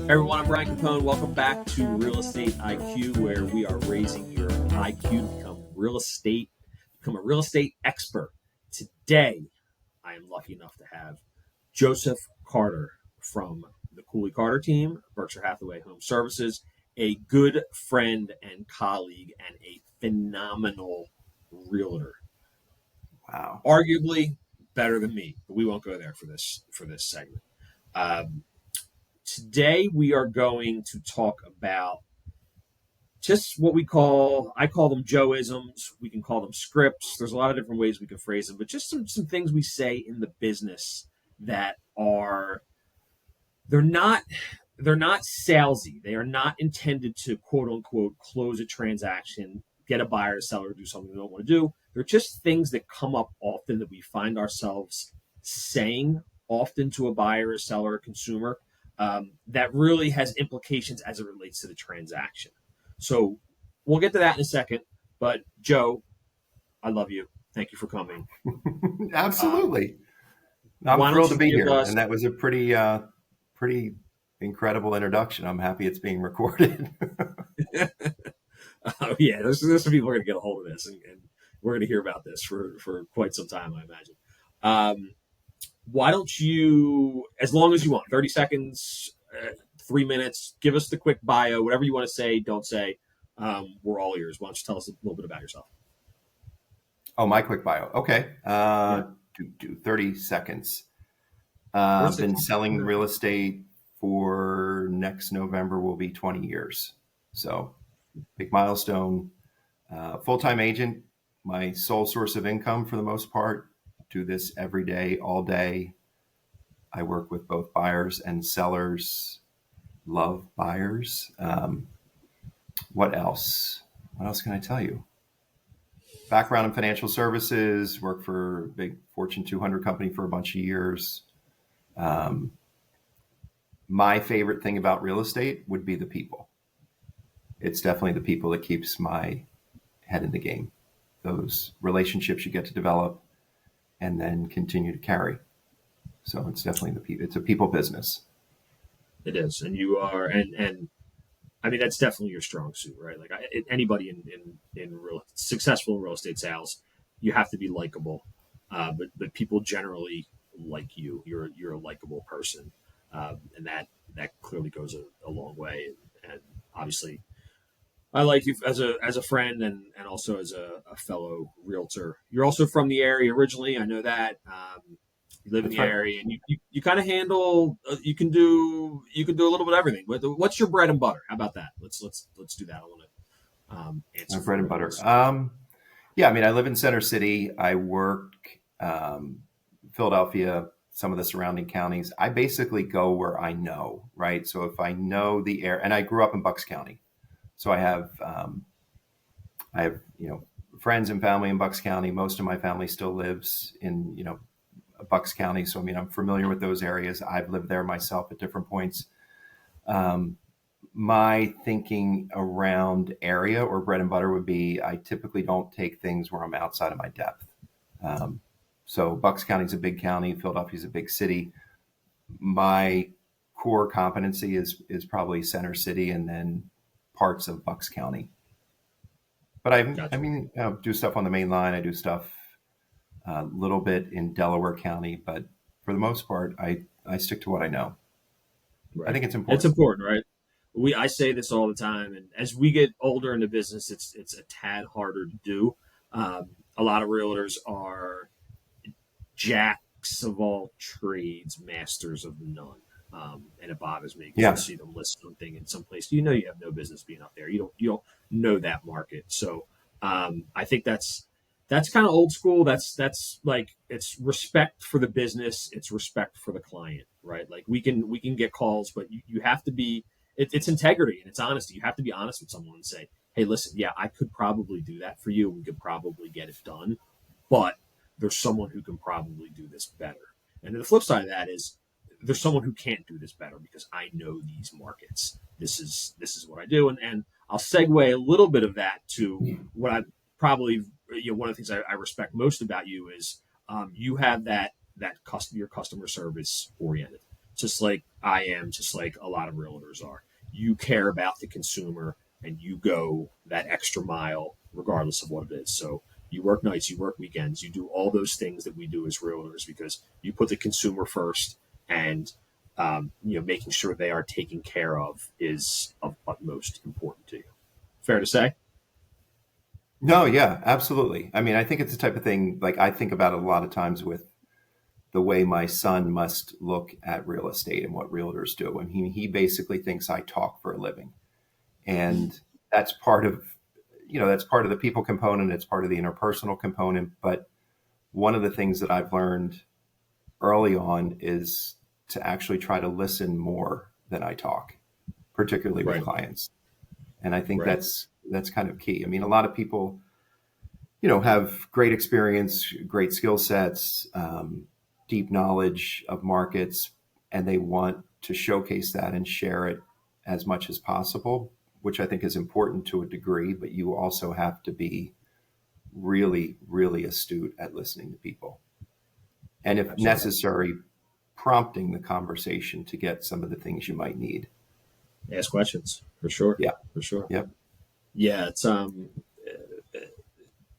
Everyone, I'm Brian Capone. Welcome back to Real Estate IQ, where we are raising your IQ to become a real estate expert. Today, I am lucky enough to have Joseph Carter from the Cooley Carter team, Berkshire Hathaway Home Services, a good friend and colleague, and a phenomenal realtor. Wow. Arguably better than me, but we won't go there for this segment. Today, we are going to talk about just what I call them Joe-isms. We can call them scripts. There's a lot of different ways we can phrase them, but just some things we say in the business that they're not salesy. They are not intended to quote unquote close a transaction, get a buyer, a seller, do something they don't want to do. They're just things that come up often that we find ourselves saying often to a buyer, a seller, a consumer, that really has implications as it relates to the transaction. So we'll get to that in a second. But Joe, I love you. Thank you for coming. Absolutely. Why I'm don't thrilled to you be give here. us? And that was a pretty incredible introduction. I'm happy it's being recorded. Oh yeah, there's some people are going to get a hold of this, and we're going to hear about this for quite some time, I imagine. Why don't you, as long as you want, 30 seconds, 3 minutes, give us the quick bio, whatever you want to say, don't say. We're all ears. Why don't you tell us a little bit about yourself? Oh, my quick bio. Okay. Yeah. Do 30 seconds. Or I've been 60. selling real estate for next November will be 20 years. So big milestone. Full-time agent, my sole source of income for the most part. Do this every day, all day. I work with both buyers and sellers. Love buyers. What else? What else can I tell you? Background in financial services, worked for a big Fortune 200 company for a bunch of years. Um, my favorite thing about real estate would be the people. It's definitely the people that keeps my head in the game. Those relationships you get to develop and then continue to carry. So it's definitely it's a people business. It is, and you are, and I mean that's definitely your strong suit, right? Like anybody in real successful real estate sales, you have to be likable, but people generally like you. You're a likable person, and that clearly goes a long way. And obviously, I like you as a friend and also as a fellow realtor. You're also from the area originally. I know that. You live in That's the right. area, and you kind of handle. You can do a little bit of everything. What's your bread and butter? How about that? Let's do that. I want to My answer bread for and you on butter. this. Yeah, I mean, I live in Center City. I work Philadelphia, some of the surrounding counties. I basically go where I know, right? So if I know the air, and I grew up in Bucks County, so I have friends and family in Bucks County. Most of my family still lives in Bucks County, so I mean I'm familiar with those areas. I've lived there myself at different points. Um, my thinking around area or bread and butter would be I typically don't take things where I'm outside of my depth. Um, so Bucks County is a big county. Philadelphia is a big city. My core competency is probably Center City and then parts of Bucks County. But I Gotcha. mean, do stuff on the main line. I do stuff a little bit in Delaware County, but for the most part, I stick to what I know. I Right. think it's It's important. important, right? I say this all the time, and as we get older in the business, it's a tad harder to do. A lot of realtors are jacks of all trades, masters of none. And it bothers me because you'll Yeah. see them list something in some place. You have no business being up there. You don't know that market. So I think that's kind of old school. That's like it's respect for the business. It's respect for the client, right? Like we can get calls, but you have to be. It's integrity and it's honesty. You have to be honest with someone and say, hey, listen, yeah, I could probably do that for you. We could probably get it done, but there's someone who can probably do this better. And then the flip side of that is there's someone who can't do this better because I know these markets. This is what I do, and I'll segue a little bit of that to what I probably one of the things I respect most about you is you have that your customer service oriented. just like I am, just like a lot of realtors are. You care about the consumer and you go that extra mile regardless of what it is. So you work nights, you work weekends, you do all those things that we do as realtors because you put the consumer first, and making sure they are taken care of is of utmost important to you. Fair to say? No, yeah, absolutely. I mean, I think it's the type of thing, like I think about it a lot of times with the way my son must look at real estate and what realtors do. And he basically thinks I talk for a living. And that's part of, that's part of the people component. It's part of the interpersonal component. But one of the things that I've learned early on is to actually try to listen more than I talk, particularly with Right. clients. And I think Right. that's kind of key. I mean, a lot of people, have great experience, great skill sets, deep knowledge of markets, and they want to showcase that and share it as much as possible, which I think is important to a degree, but you also have to be really, really astute at listening to people. And if Absolutely. necessary, prompting the conversation to get some of the things you might need. Ask questions for sure. Yeah. For sure. Yep. Yeah. It's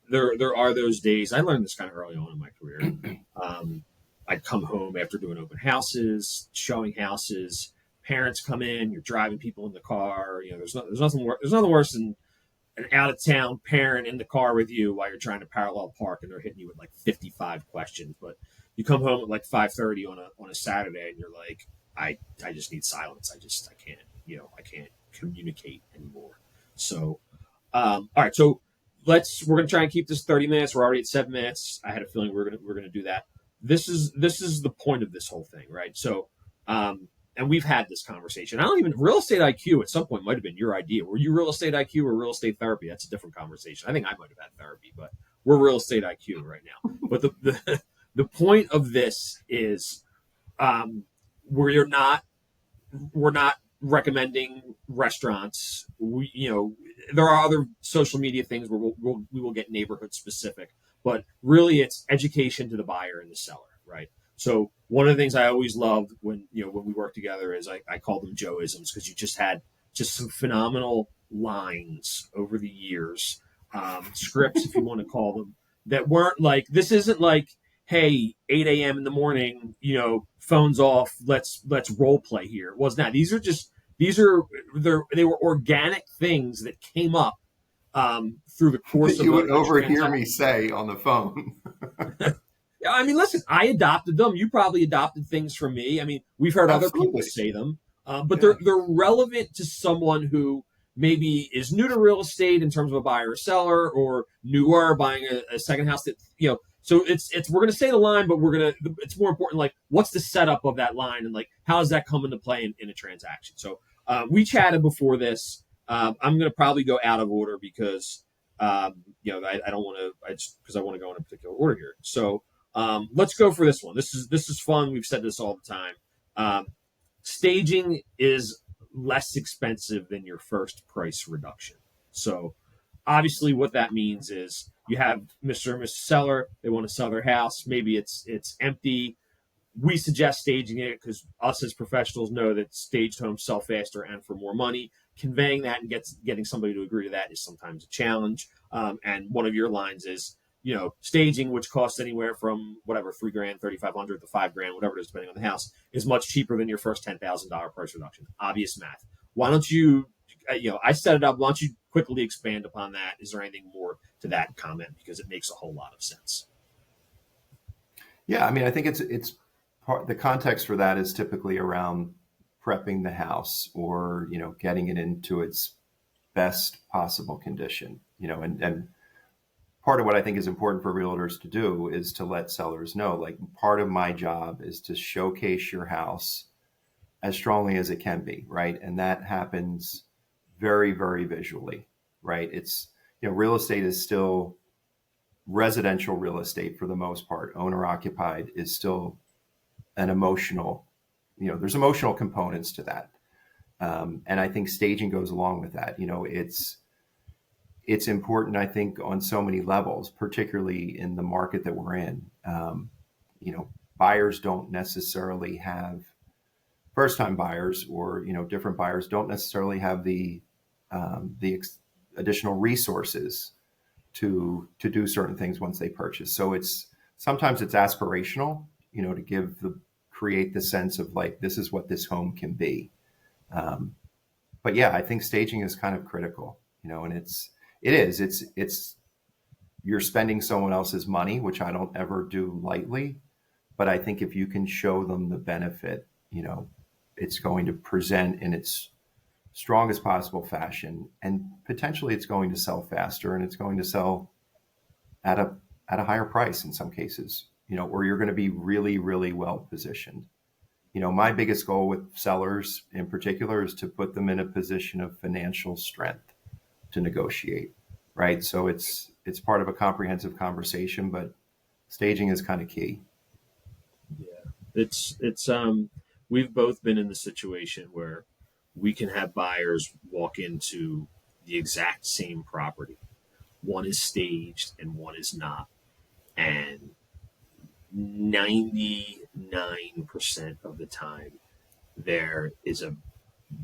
there are those days. I learned this kind of early on in my career. I'd come home after doing open houses, showing houses. Parents come in. You're driving people in the car. There's nothing worse than an out of town parent in the car with you while you're trying to parallel park, and they're hitting you with like 55 questions. But you come home at like 5:30 on a Saturday, and you're like, I just need silence. I can't I can't communicate anymore. So all right, so we're gonna try and keep this 30 minutes. We're already at 7 minutes. I had a feeling we're gonna do that. This is the point of this whole thing, right? So and we've had this conversation. I don't even real estate IQ at some point might have been your idea. Were you real estate IQ or real estate therapy? That's a different conversation. I think I might have had therapy, but we're real estate IQ right now. But the point of this is we're not recommending restaurants. There are other social media things where we will get neighborhood specific, but really it's education to the buyer and the seller, right? So one of the things I always loved when we worked together is I call them Joe-isms because you just had just some phenomenal lines over the years, scripts if you want to call them, that weren't like, this isn't like, hey, 8 a.m. in the morning, phones off, let's role play here. It wasn't that. They were organic things that came up through the course That of you would a overhear transaction. me say on the phone. Yeah, I mean, listen, I adopted them. You probably adopted things from me. I mean, we've heard other people Absolutely. say them, but Yeah. they're relevant to someone who maybe is new to real estate in terms of a buyer or seller, or newer buying a second house. So it's we're gonna say the line, but it's more important like what's the setup of that line and like how does that come into play in a transaction. So we chatted before this. I'm gonna probably go out of order because I don't want to. Because I want to go in a particular order here. So. Let's go for this one. This is fun. We've said this all the time. Staging is less expensive than your first price reduction. So obviously, what that means is you have Mr. and Mrs. Seller. They want to sell their house. Maybe it's empty. We suggest staging it because us as professionals know that staged homes sell faster and for more money. Conveying that and getting somebody to agree to that is sometimes a challenge. And one of your lines is, staging, which costs anywhere from whatever, $3,000, $3,500 to $5,000, whatever it is, depending on the house, is much cheaper than your first $10,000 price reduction. Obvious math. Why don't you, I set it up. Why don't you quickly expand upon that? Is there anything more to that comment? Because it makes a whole lot of sense. Yeah, I mean, I think it's the context for that is typically around prepping the house or getting it into its best possible condition. And part of what I think is important for realtors to do is to let sellers know, like, part of my job is to showcase your house as strongly as it can be, right? And that happens very, very visually, right? It's real estate is still residential real estate for the most part. Owner occupied is still an emotional, there's emotional components to that. And I think staging goes along with that. It's important, I think, on so many levels, particularly in the market that we're in. Buyers don't necessarily have first time buyers or, different buyers don't necessarily have the additional resources to do certain things once they purchase. So sometimes it's aspirational, to create the sense of like, this is what this home can be. But yeah, I think staging is kind of critical, and it's you're spending someone else's money, which I don't ever do lightly. But I think if you can show them the benefit, it's going to present in its strongest possible fashion, and potentially it's going to sell faster, and it's going to sell at a higher price in some cases, or you're going to be really, really well positioned. My biggest goal with sellers in particular is to put them in a position of financial strength to negotiate, right? So it's part of a comprehensive conversation, but staging is kind of key. Yeah, it's we've both been in the situation where we can have buyers walk into the exact same property. One is staged and one is not. And 99% of the time, there is a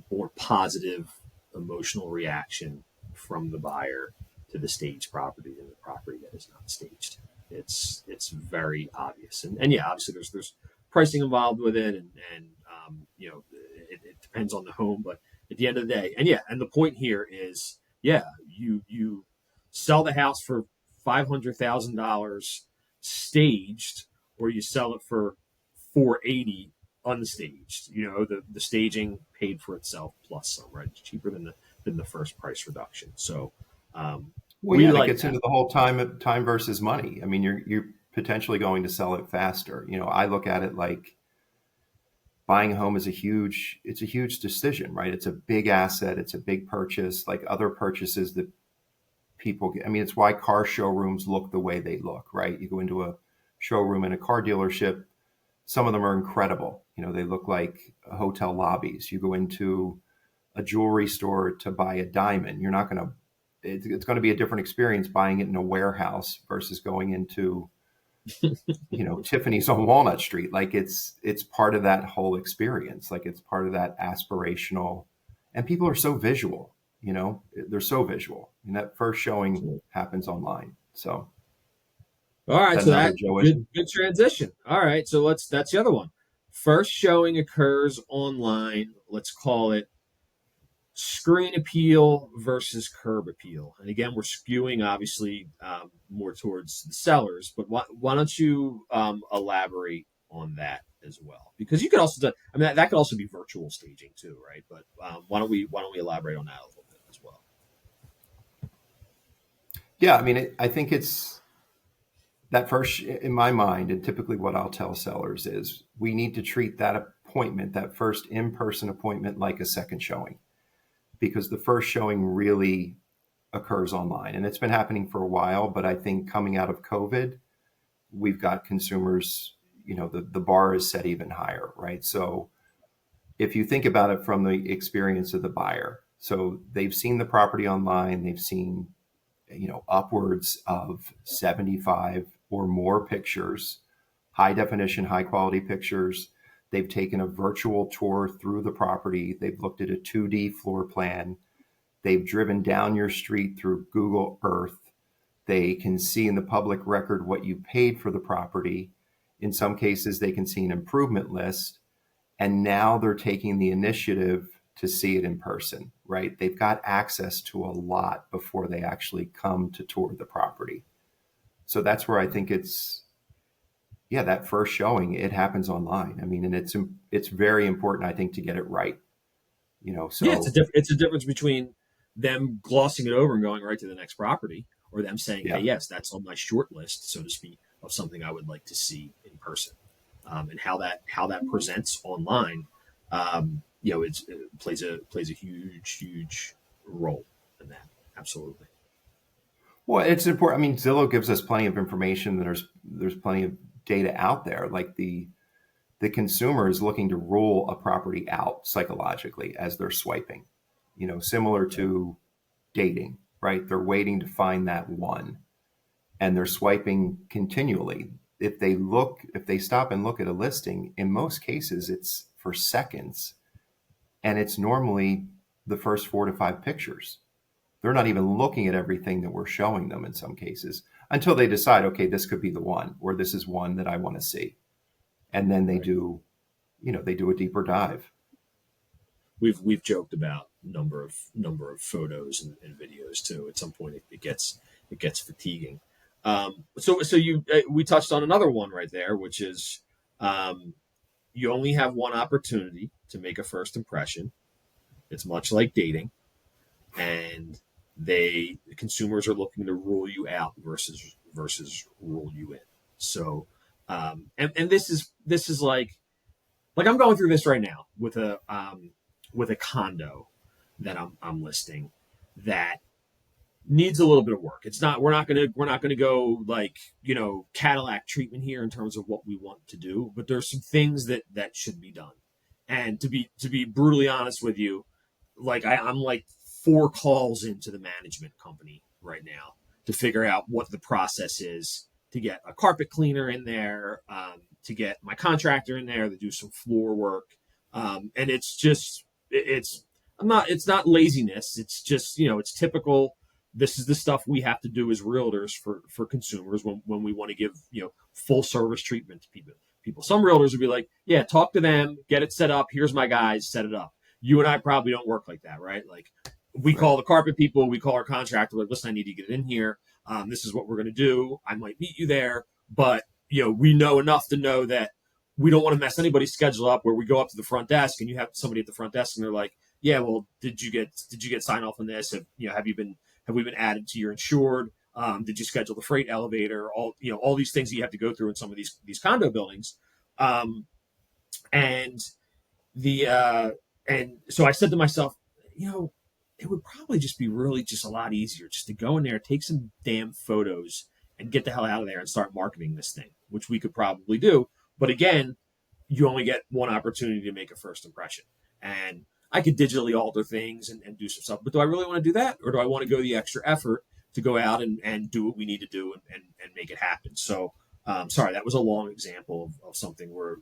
more positive emotional reaction from the buyer to the staged property than the property that is not staged. It's very obvious, and yeah, obviously there's pricing involved with it, and it depends on the home, but at the end of the day, and yeah, and the point here is, yeah, you sell the house for $500,000 staged, or you sell it for 480 unstaged. The staging paid for itself plus some, right? It's cheaper than the first price reduction. So Well, we yeah, that like gets that. into the whole time versus money. I mean, you're potentially going to sell it faster. I look at it like buying a home is it's a huge decision, right? It's a big asset. It's a big purchase, like other purchases that people get. I mean, it's why car showrooms look the way they look, right? You go into a showroom in a car dealership, some of them are incredible. They look like hotel lobbies. You go into a jewelry store to buy a diamond. You're not going to, it's going to be a different experience buying it in a warehouse versus going into, Tiffany's on Walnut Street. Like it's part of that whole experience. Like it's part of that aspirational, and people are so visual, they're so visual. And that first showing happens online. So All is right, that so another that Joeism? good transition. All right, so that's the other one. First showing occurs online. Let's call it screen appeal versus curb appeal. And again, we're skewing obviously more towards the sellers, but why don't you elaborate on that as well? Because you could also do, I mean, that could also be virtual staging too, right? But why don't we elaborate on that a little bit as well? Yeah, I mean, I think it's that first in my mind, and typically what I'll tell sellers is we need to treat that appointment, that first in-person appointment, like a second showing, because the first showing really occurs online, and it's been happening for a while. But I think coming out of COVID, we've got consumers, the bar is set even higher, right? So if you think about it from the experience of the buyer, so they've seen the property online, they've seen, upwards of 75 or more pictures, high definition, high quality pictures. They've taken a virtual tour through the property. They've looked at a 2D floor plan. They've driven down your street through Google Earth. They can see in the public record what you paid for the property. In some cases, they can see an improvement list. And now they're taking the initiative to see it in person, right? They've got access to a lot before they actually come to tour the property. So that's where I think yeah, that first showing, it happens online. I mean, and it's very important, I think, to get it right. Yeah, So it's a difference between them glossing it over and going right to the next property, or them saying, "Hey, yeah, yes, that's on my short list, so to speak, of something I would like to see in person," and how that presents online. It plays a huge role in that. Absolutely. well, it's important. I mean, Zillow gives us plenty of information. There's plenty of data out there. Like the consumer is looking to rule a property out psychologically as they're swiping. Similar to dating, right? They're waiting to find that one, and they're swiping continually. If they stop and look at a listing, in most cases, it's for seconds, and it's normally the first 4 to 5 pictures. They're not even looking at everything that we're showing them in some cases until they decide, okay, this could be the one, or this is one that I want to see. And then they Right. do, they do a deeper dive. We've joked about number of photos and videos too. At some point, it gets fatiguing. So you we touched on another one right there, which is um, you only have one opportunity to make a first impression. It's much like dating, and the consumers are looking to rule you out versus rule you in. So, and this is like I'm going through this right now with a condo that I'm listing that needs a little bit of work. It's not we're not gonna go like Cadillac treatment here in terms of what we want to do, but there's some things that should be done. And to be brutally honest with you, like I'm like 4 calls into the management company right now to figure out what the process is to get a carpet cleaner in there, to get my contractor in there to do some floor work, and it's it's not laziness. It's just it's typical. This is the stuff we have to do as realtors for consumers when we want to give full service treatment to people. Some realtors would be like, yeah, talk to them, get it set up. Here's my guys, set it up. You and I probably don't work like that, right? Like we Right. call the carpet people, we call our contractor, like, listen, I need to get it in here. This is what we're going to do. I might meet you there, but we know enough to know that we don't want to mess anybody's schedule up where we go up to the front desk and you have somebody at the front desk and they're like, yeah, well, did you get sign off on this? Have we been added to your insured? Did you schedule the freight elevator? All these things that you have to go through in some of these condo buildings. Um, and the and so I said to myself, it would probably just be really just a lot easier just to go in there, take some damn photos, and get the hell out of there and start marketing this thing, which we could probably do. But again, you only get one opportunity to make a first impression. And I could digitally alter things and do some stuff. But do I really want to do that? Or do I want to go the extra effort to go out and do what we need to do and make it happen? So, sorry, that was a long example of something we're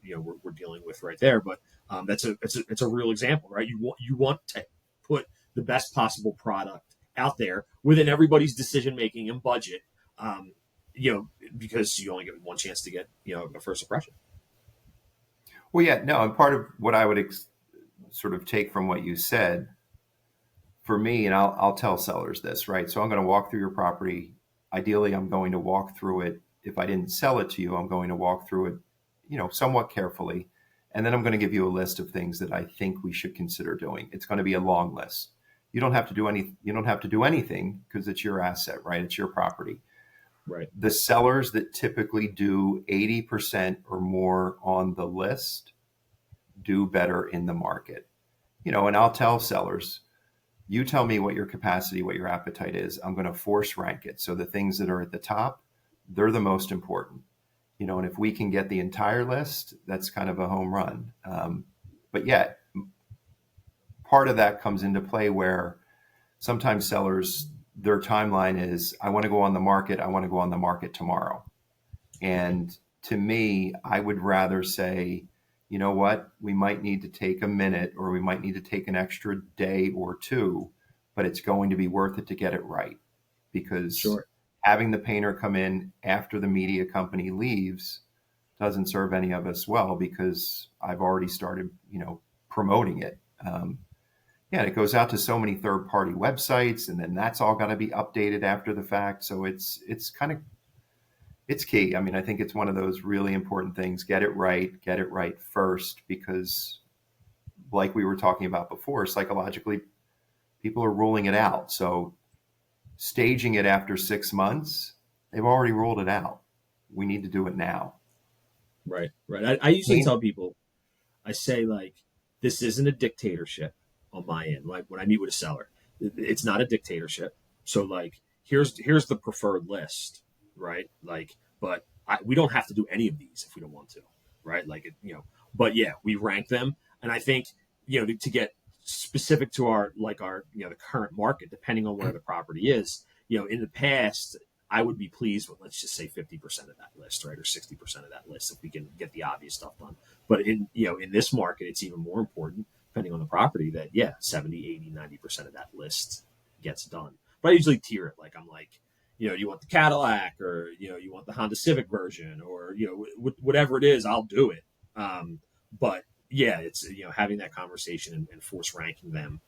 dealing with right there. But it's a real example, right? You want to put the best possible product out there within everybody's decision making and budget, um, because you only get one chance to get a first impression. Well, yeah, no, and part of what I would sort of take from what you said for me, and I'll tell sellers this, right? So I'm going to walk through your property. Ideally, I'm going to walk through it. If I didn't sell it to you, I'm going to walk through it, somewhat carefully. And then I'm going to give you a list of things that I think we should consider doing. It's going to be a long list. You don't have to do anything because it's your asset, right? It's your property. Right. The sellers that typically do 80% or more on the list do better in the market. And I'll tell sellers, you tell me what your capacity, what your appetite is. I'm going to force rank it. So the things that are at the top, they're the most important. And if we can get the entire list, that's kind of a home run. But yet, part of that comes into play where sometimes sellers, their timeline is, I want to go on the market. I want to go on the market tomorrow. And to me, I would rather say, you know what, we might need to take a minute or we might need to take an extra day or two, but it's going to be worth it to get it right. Because Sure. having the painter come in after the media company leaves doesn't serve any of us well because I've already started, promoting it. Yeah, it goes out to so many third-party websites, and then that's all got to be updated after the fact. So it's key. I mean, I think it's one of those really important things. Get it right first, because like we were talking about before, psychologically, people are ruling it out. So staging it after 6 months, they've already ruled it out. We need to do it now. Right. Right. I usually tell people, I say, like, this isn't a dictatorship on my end. Like when I meet with a seller, it's not a dictatorship. So like, here's the preferred list, right? Like, but we don't have to do any of these if we don't want to, right? Like, but yeah, we rank them. And I think, to get specific to our the current market, depending on where the property is, in the past, I would be pleased with, let's just say 50% of that list, right? Or 60% of that list if we can get the obvious stuff done. But in this market, it's even more important, depending on the property, that, yeah, 70, 80, 90% of that list gets done. But I usually tier it. Like, I'm like, you want the Cadillac, or, you want the Honda Civic version, or, whatever it is, I'll do it. But yeah, it's, having that conversation and force ranking them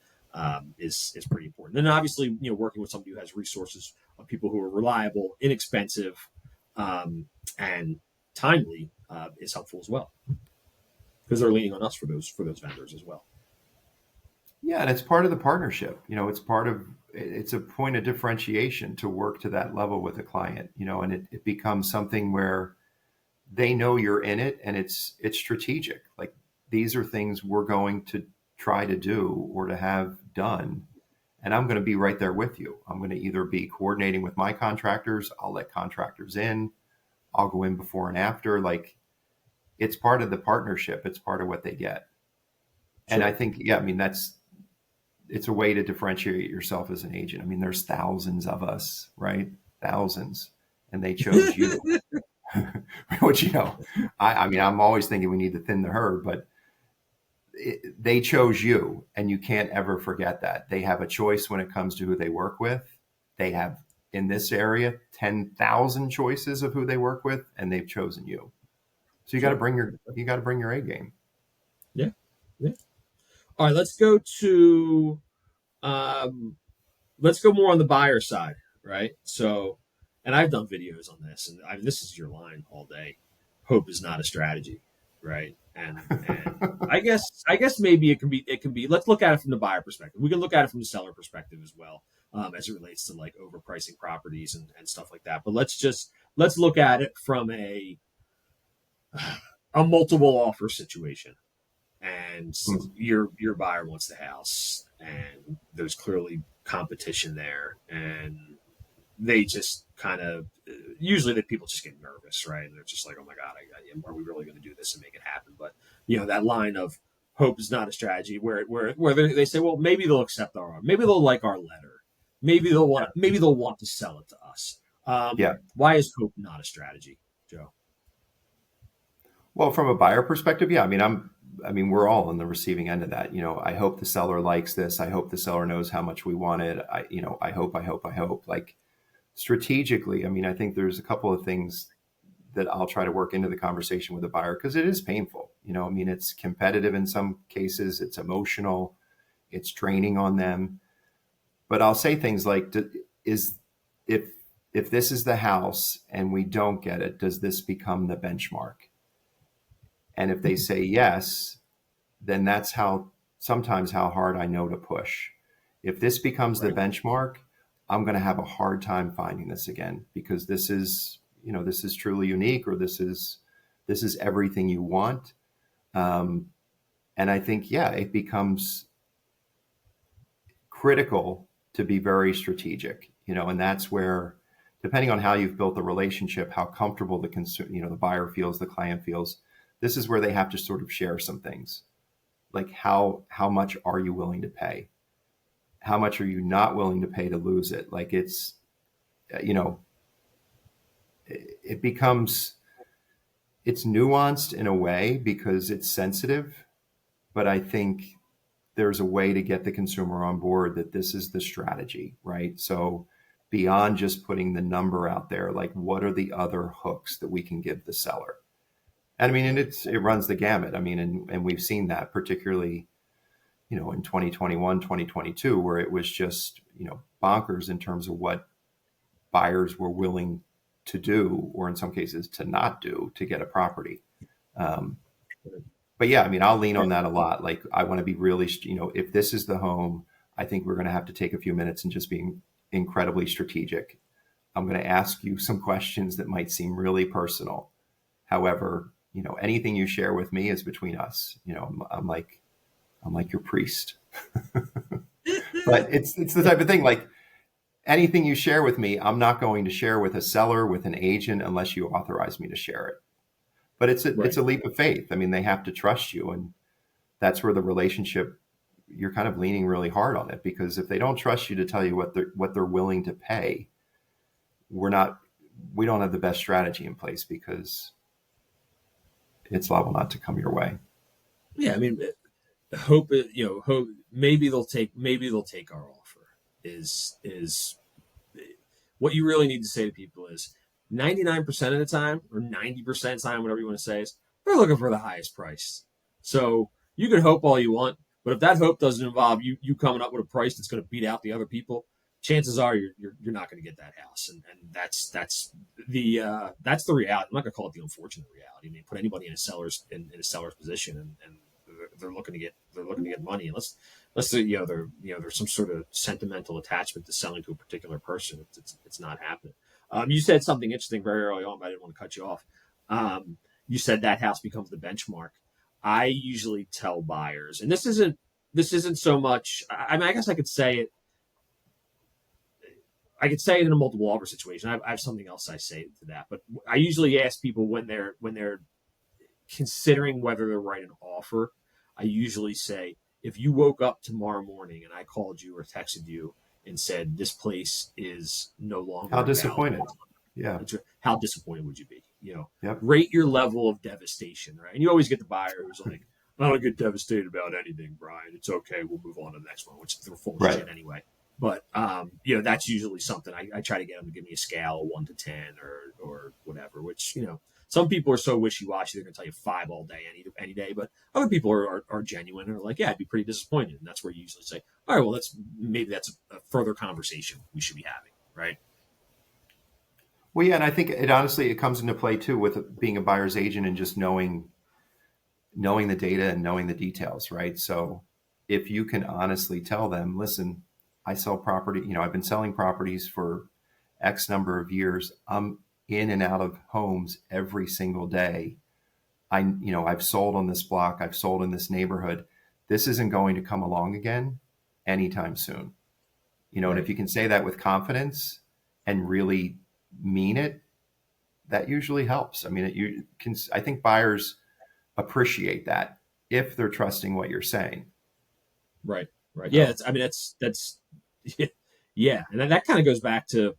is pretty important. And then obviously, working with somebody who has resources of people who are reliable, inexpensive, and timely is helpful as well, because they're leaning on us for those vendors as well. Yeah, and it's part of the partnership. It's a point of differentiation to work to that level with a client, and it becomes something where they know you're in it, and it's strategic. Like, these are things we're going to try to do or to have done, and I'm going to be right there with you. I'm going to either be coordinating with my contractors, I'll let contractors in, I'll go in before and after. Like, it's part of the partnership. It's part of what they get. Sure. And I think, yeah, I mean, it's a way to differentiate yourself as an agent. I mean, there's thousands of us, right? Thousands. And they chose you. Which, I mean, I'm always thinking we need to thin the herd, but they chose you, and you can't ever forget that. They have a choice when it comes to who they work with. They have, in this area, 10,000 choices of who they work with, and they've chosen you. So you got to bring your A game. Yeah. Yeah. All right, let's go more on the buyer side, right? So, and I've done videos on this, and this is your line all day. Hope is not a strategy, right? And I guess maybe it can be. Let's look at it from the buyer perspective. We can look at it from the seller perspective as well, as it relates to like overpricing properties and stuff like that. But let's look at it from a multiple offer situation. And your buyer wants the house, and there's clearly competition there, and they just kind of, usually the people just get nervous, right? And they're just like, oh my god, are we really going to do this and make it happen? But that line of hope is not a strategy, where they say, well, maybe they'll accept maybe they'll like our letter, maybe they'll want to sell it to us. Why is hope not a strategy, Joe? Well, from a buyer perspective, yeah. I mean, we're all on the receiving end of that. I hope the seller likes this. I hope the seller knows how much we want it. I hope. Like, strategically, I mean, I think there's a couple of things that I'll try to work into the conversation with the buyer, because it is painful. I mean, it's competitive in some cases. It's emotional. It's draining on them. But I'll say things like, if this is the house and we don't get it, does this become the benchmark? And if they say yes, then that's sometimes how hard I know to push. If this becomes the benchmark, I'm going to have a hard time finding this again, because this is truly unique, or this is everything you want. And I think, yeah, it becomes critical to be very strategic, and that's where, depending on how you've built the relationship, how comfortable the buyer feels, the client feels, this is where they have to sort of share some things, like how much are you willing to pay? How much are you not willing to pay to lose it? Like, it's, it becomes, it's nuanced in a way because it's sensitive, but I think there's a way to get the consumer on board that this is the strategy, right? So beyond just putting the number out there, like, what are the other hooks that we can give the seller? And I mean, and it runs the gamut. I mean, and we've seen that particularly, in 2021, 2022, where it was just, bonkers in terms of what buyers were willing to do, or in some cases to not do, to get a property. But yeah, I mean, I'll lean on that a lot. Like, I want to be really, if this is the home, I think we're going to have to take a few minutes and just be incredibly strategic. I'm going to ask you some questions that might seem really personal. However, anything you share with me is between us. I'm like your priest. But it's the type of thing, like, anything you share with me, I'm not going to share with a seller, with an agent, unless you authorize me to share it. But it's a leap of faith. I mean, they have to trust you, and that's where the relationship, you're kind of leaning really hard on it, because if they don't trust you to tell you what they're willing to pay, we don't have the best strategy in place because it's liable not to come your way. Yeah, I mean, hope it, hope maybe they'll take our offer. Is what you really need to say to people is 99% of the time, or 90% of the time, whatever you want to say, is they're looking for the highest price. So you can hope all you want, but if that hope doesn't involve you coming up with a price that's going to beat out the other people, chances are you're not going to get that house, and that's the reality. I'm not going to call it the unfortunate reality. I mean, put anybody in a seller's position, and they're looking to get money, unless there's some sort of sentimental attachment to selling to a particular person. It's not happening. You said something interesting very early on, but I didn't want to cut you off. You said that house becomes the benchmark. I usually tell buyers, and this isn't so much. I mean, I guess I could say it. I could say it in a multiple offer situation. I have something else I say to that, but I usually ask people when they're considering whether to write an offer. I usually say, if you woke up tomorrow morning and I called you or texted you and said this place is no longer How disappointed? available, Yeah. how disappointed would you be? Yep. Rate your level of devastation, right? And you always get the buyer who's like, I don't get devastated about anything, Brian. It's okay. We'll move on to the next one, which they're full of shit anyway. But that's usually something I try to get them to give me a scale of 1 to 10 or whatever. Which some people are so wishy-washy they're going to tell you 5 all day any day. But other people are genuine and are like, yeah, I'd be pretty disappointed. And that's where you usually say, all right, well, that's a further conversation we should be having, right? Well, yeah, and I think it comes into play too with being a buyer's agent and just knowing the data and knowing the details, right? So if you can honestly tell them, listen, I sell property, I've been selling properties for X number of years. I'm in and out of homes every single day. I've sold on this block. I've sold in this neighborhood. This isn't going to come along again anytime soon. And if you can say that with confidence and really mean it, that usually helps. I mean, I think buyers appreciate that if they're trusting what you're saying. Right. Yeah. That's yeah. And that kind of goes back to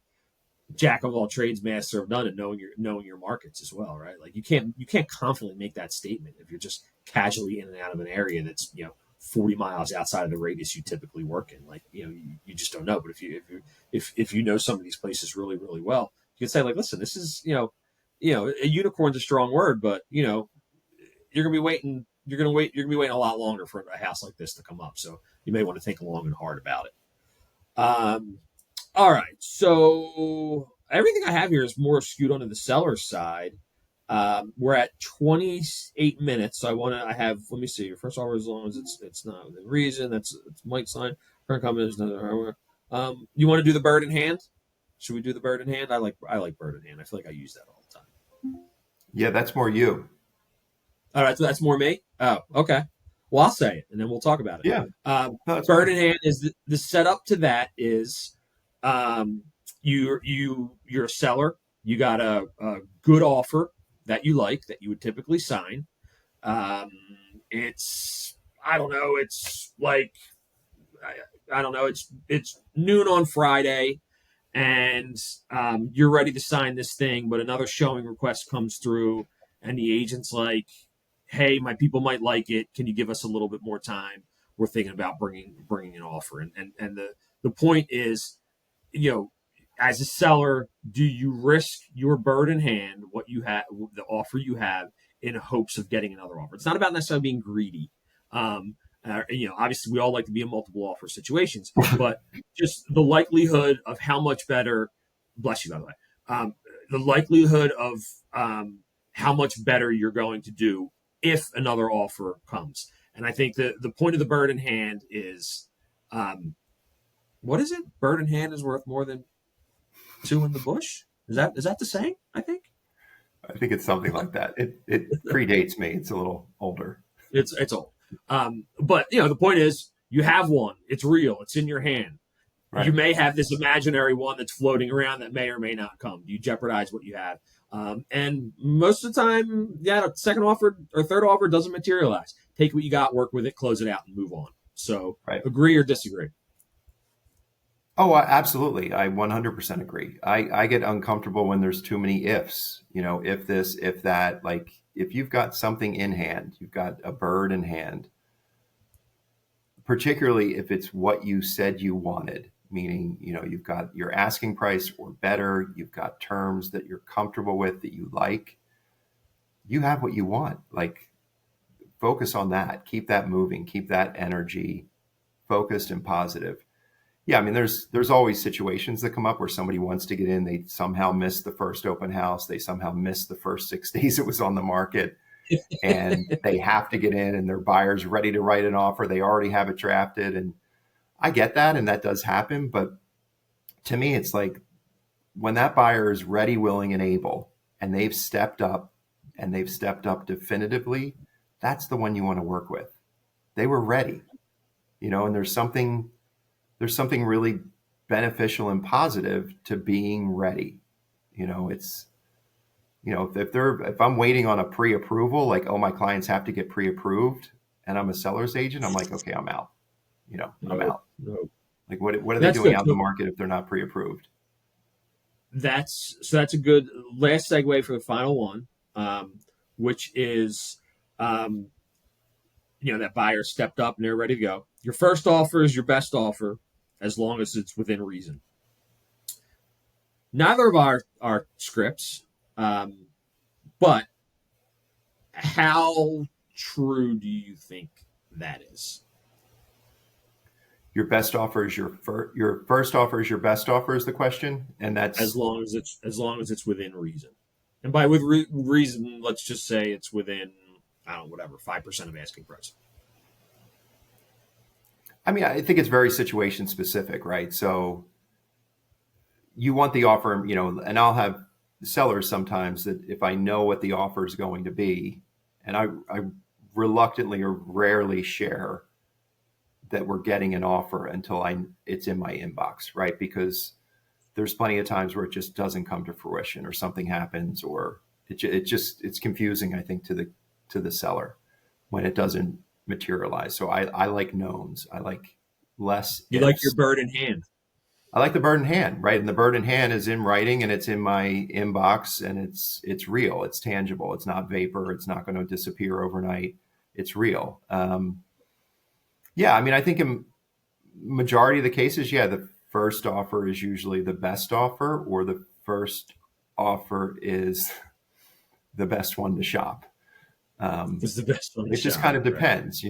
jack of all trades, master of none, and knowing your markets as well, right? Like you can't confidently make that statement if you're just casually in and out of an area that's 40 miles outside of the radius you typically work in. Like you just don't know. But if you know some of these places really really well, you can say like, listen, this is a unicorn's a strong word, but you're gonna be waiting. You're gonna be waiting a lot longer for a house like this to come up. So you may want to think long and hard about it. All right, so everything I have here is more skewed onto the seller's side. We're at 28 minutes, so let me see. Your first offer, as long as it's not within reason, it's Mike's sign. Current comment is another. You want to do the bird in hand? Should we do the bird in hand? I like bird in hand. I feel like I use that all the time. Yeah, that's more you. All right, so that's more me. Oh, okay. Well, I'll say it, and then we'll talk about it. Yeah. Bird in hand is the setup to that is, you're a seller. You got a good offer that you like that you would typically sign. It's I don't know. It's like I don't know. It's noon on Friday, and you're ready to sign this thing, but another showing request comes through, and the agent's like, hey, my people might like it. Can you give us a little bit more time? We're thinking about bringing an offer. And the point is, as a seller, do you risk your bird in hand, what you have, the offer you have, in hopes of getting another offer? It's not about necessarily being greedy. Obviously we all like to be in multiple offer situations, but just the likelihood of how much better, bless you, by the way, the likelihood of how much better you're going to do if another offer comes. And I think the point of the bird in hand is, what is it? Bird in hand is worth more than 2 in the bush. Is that the saying? I think it's something like that. It predates me. It's a little older. It's old. But the point is, you have one. It's real. It's in your hand. Right. You may have this imaginary one that's floating around that may or may not come. You jeopardize what you have. And most of the time, second offer or third offer doesn't materialize. Take what you got, work with it, close it out, and move on. So, Agree or disagree? Oh, absolutely. I 100% agree. I get uncomfortable when there's too many ifs, if this, if that. Like if you've got something in hand, you've got a bird in hand, particularly if it's what you said you wanted, meaning, you've got your asking price or better, you've got terms that you're comfortable with, that you like, you have what you want. Like focus on that, keep that moving, keep that energy focused and positive. Yeah, I mean, there's always situations that come up where somebody wants to get in. They somehow missed the first open house. They somehow missed the first 6 days it was on the market, and they have to get in, and their buyer's ready to write an offer. They already have it drafted, and I get that, and that does happen. But to me, it's like when that buyer is ready, willing, and able, and they've stepped up, and they've stepped up definitively, that's the one you want to work with. They were ready, and there's something really beneficial and positive to being ready. It's, if I'm waiting on a pre-approval, like, oh, my clients have to get pre-approved and I'm a seller's agent, I'm like, okay, I'm out. I'm No, out. no. Like what are they That's doing good. out in the market if they're not pre-approved? That's a good last segue for the final one, which is, um, that buyer stepped up and they're ready to go. Your first offer is your best offer as long as it's within reason. Neither of our scripts, um, but how true do you think that is? Your best offer is your first offer is your best offer is the question. And As that's, long as it's within reason, and by reason, let's just say it's within, I don't know, whatever, 5% of asking price. I mean, I think it's very situation specific, right? So you want the offer, and I'll have sellers sometimes that if I know what the offer is going to be, and I reluctantly or rarely share that we're getting an offer until it's in my inbox, right? Because there's plenty of times where it just doesn't come to fruition, or something happens, or it's confusing, I think, to the seller when it doesn't materialize. So I like knowns. I like less You like your ifs. bird in hand. I like the bird in hand, right? And the bird in hand is in writing, and it's in my inbox, and it's real, it's tangible, it's not vapor, it's not going to disappear overnight. It's real. Yeah, I mean, I think in majority of the cases, yeah, the first offer is usually the best offer, or the first offer is the best one to shop. It's the best one to It just shop, kind of right? depends,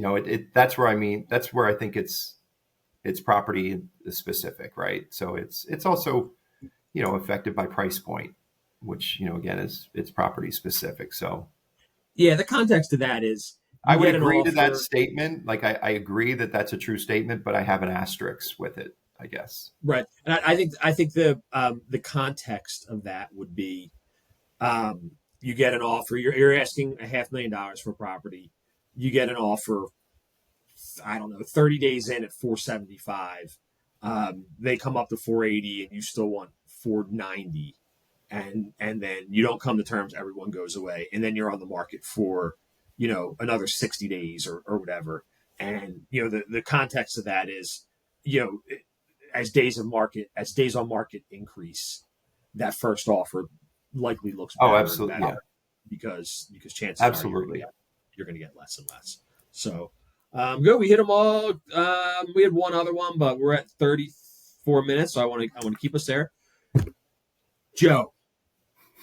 that's where that's where I think it's property specific, right? So it's also, affected by price point, which, again, it's property specific. So Yeah, the context of that is I you would get an agree to that offer, statement. Like I agree that that's a true statement, but I have an asterisk with it, I guess. right? And I think the context of that would be, you get an offer. You're asking $500,000 for property. You get an offer, I don't know, 30 days in at 475. They come up to 480, and you still want 490, and then you don't come to terms. Everyone goes away, and then you're on the market for another 60 days or whatever. And the context of that is, you know as days on market increase, that first offer likely looks Oh, better and absolutely. better, Yeah, because chances are absolutely. you're gonna get less and less. So, good. We hit them all. We had one other one, but we're at 34 minutes, so I want to keep us there. Joe,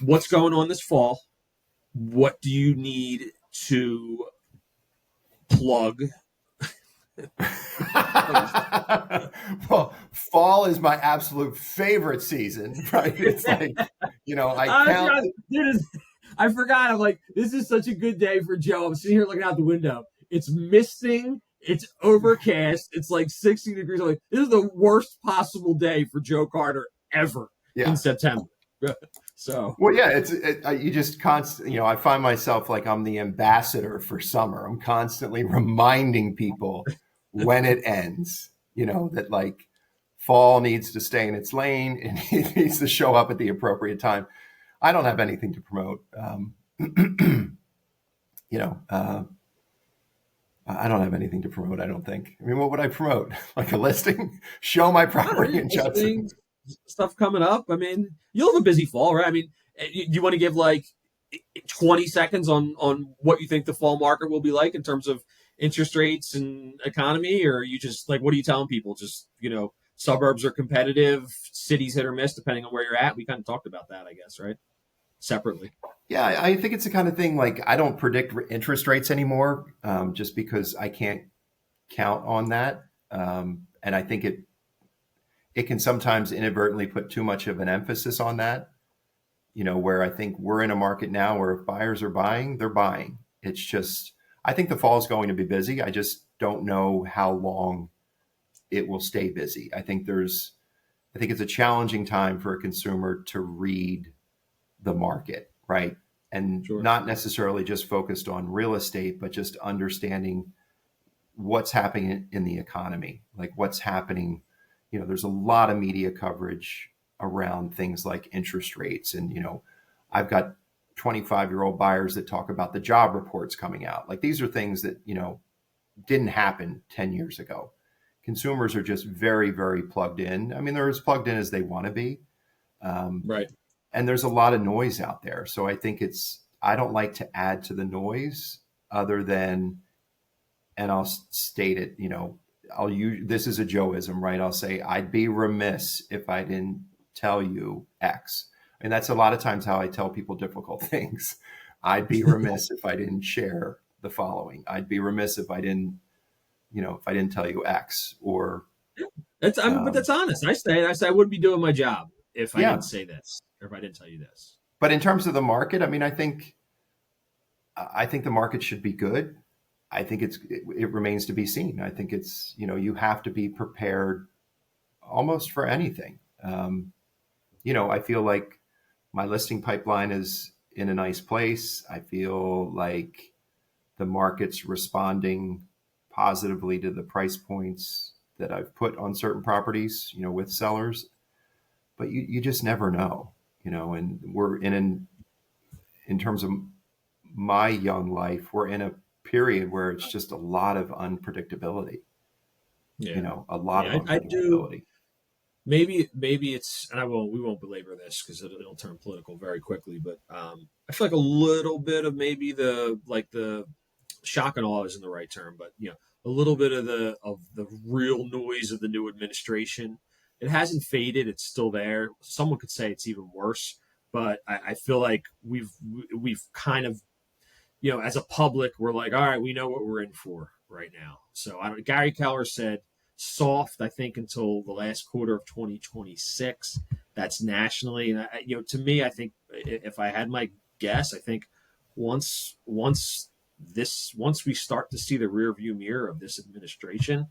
what's going on this fall? What do you need to plug? Well, fall is my absolute favorite season, right? It's like, I I count. forgot. I forgot. I'm like, this is such a good day for Joe. I'm sitting here looking out the window. It's misting. It's overcast. It's like 60 degrees. I'm like, this is the worst possible day for Joe Carter ever in Yeah. September. So, Well, yeah, you just I find myself like I'm the ambassador for summer. I'm constantly reminding people when it ends, that like fall needs to stay in its lane and it needs to show up at the appropriate time. I don't have anything to promote. You know, uh, I don't have anything to promote, I don't think. I mean, what would I promote? Like a listing? Show my I don't property know, in Judson. listings, stuff coming up. I mean, you'll have a busy fall, right? I mean, you want to give like 20 seconds on what you think the fall market will be like in terms of interest rates and economy, or are you just like, what are you telling people? Just, suburbs are competitive, cities hit or miss depending on where you're at. We kind of talked about that, I guess, right? Separately. Yeah, I think it's the kind of thing like I don't predict interest rates anymore, just because I can't count on that. And I think it can sometimes inadvertently put too much of an emphasis on that, where I think we're in a market now where if buyers are buying, they're buying. It's just, I think the fall is going to be busy. I just don't know how long it will stay busy. I think it's a challenging time for a consumer to read the market, right? And Sure. not necessarily just focused on real estate, but just understanding what's happening in the economy, like what's happening. There's a lot of media coverage around things like interest rates. And, I've got 25-year-old buyers that talk about the job reports coming out. Like these are things that, didn't happen 10 years ago. Consumers are just very, very plugged in. I mean, they're as plugged in as they want to be. Right. And there's a lot of noise out there. So I think I don't like to add to the noise other than, and I'll state it, I'll use, this is a Joeism, right? I'll say, I'd be remiss if I didn't tell you X. And that's a lot of times how I tell people difficult things. I'd be remiss if I didn't share the following. I'd be remiss if I didn't tell you X or, But that's honest. I say I wouldn't be doing my job if I yeah. didn't say this, or if I didn't tell you this. But in terms of the market, I mean, I think the market should be good. I think it remains to be seen. I think you have to be prepared almost for anything. I feel like my listing pipeline is in a nice place. I feel like the market's responding positively to the price points that I've put on certain properties, with sellers. But you just never know, and we're in terms of my young life, we're in a period where it's just a lot of unpredictability, Yeah. a lot of Yeah. I do. unpredictability. Maybe it's, and we won't belabor this because it'll turn political very quickly. But I feel like a little bit of maybe the shock and awe isn't the right term, but a little bit of the real noise of the new administration. It hasn't faded; it's still there. Someone could say it's even worse, but I feel like we've kind of, as a public, we're like, all right, we know what we're in for right now. So Gary Keller said soft, I think, until the last quarter of 2026. That's nationally, and to me, I think if I had my guess, I think once we start to see the rear view mirror of this administration,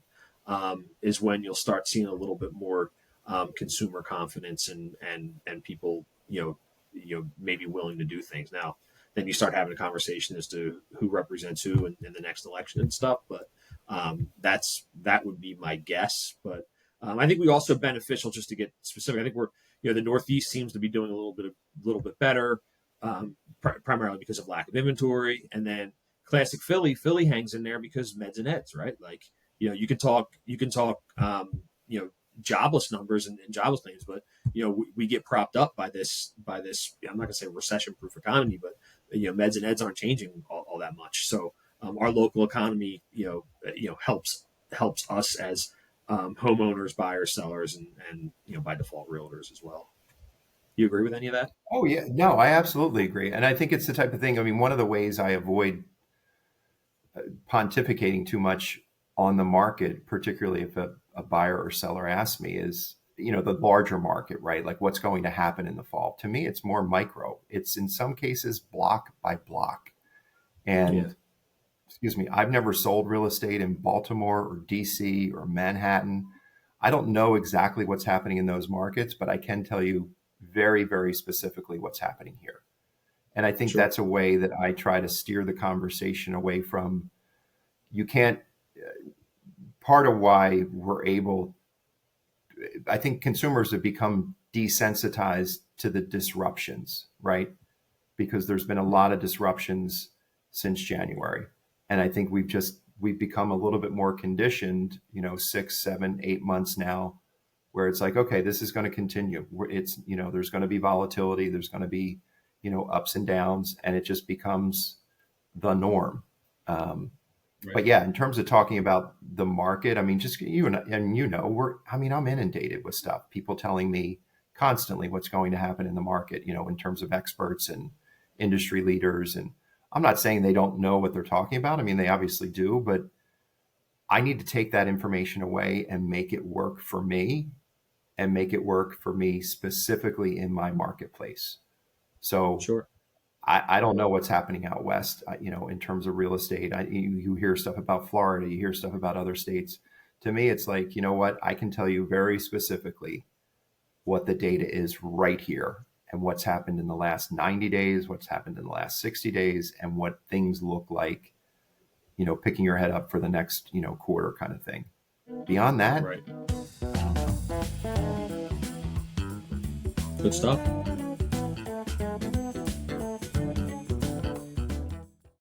is when you'll start seeing a little bit more consumer confidence and people maybe willing to do things. Now then you start having a conversation as to who represents who in the next election and stuff, but that would be my guess. But I think we also beneficial, just to get specific, I think we're the Northeast seems to be doing a little bit better, primarily because of lack of inventory. And then classic Philly hangs in there because meds and eds, right? Like, you can talk, jobless numbers and jobless claims, but we get propped up by this. I'm not gonna say recession proof economy, but meds and eds aren't changing all that much. So our local economy, helps us as homeowners, buyers, sellers, and by default realtors as well. You agree with any of that? Oh yeah, no, I absolutely agree, and I think it's the type of thing. I mean, one of the ways I avoid pontificating too much on the market, particularly if a buyer or seller asks me, is the larger market, right? Like what's going to happen in the fall. To me, it's more micro. It's in some cases block by block. Yeah, And excuse me, I've never sold real estate in Baltimore or DC or Manhattan. I don't know exactly what's happening in those markets, but I can tell you very, very specifically what's happening here. And I think sure. that's a way that I try to steer the conversation away from, you can't, part of why we're able, I think consumers have become desensitized to the disruptions, right? Because there's been a lot of disruptions since January. And I think we've just we've become a little bit more conditioned, 6, 7, 8 months now, where it's like, okay, this is going to continue. It's, there's going to be volatility. There's going to be, ups and downs, and it just becomes the norm. But Right. yeah, in terms of talking about the market, I mean, just I'm inundated with stuff. People telling me constantly what's going to happen in the market, in terms of experts and industry leaders. And I'm not saying they don't know what they're talking about. I mean, they obviously do, but I need to take that information away and make it work for me, and make it work for me specifically in my marketplace. So Sure. I don't know what's happening out west, in terms of real estate. You hear stuff about Florida, you hear stuff about other states. To me, it's like, you know what? I can tell you very specifically what the data is right here, and what's happened in the last 90 days, what's happened in the last 60 days, and what things look like, picking your head up for the next, quarter kind of thing. Beyond that, Right. I don't know. Good stuff.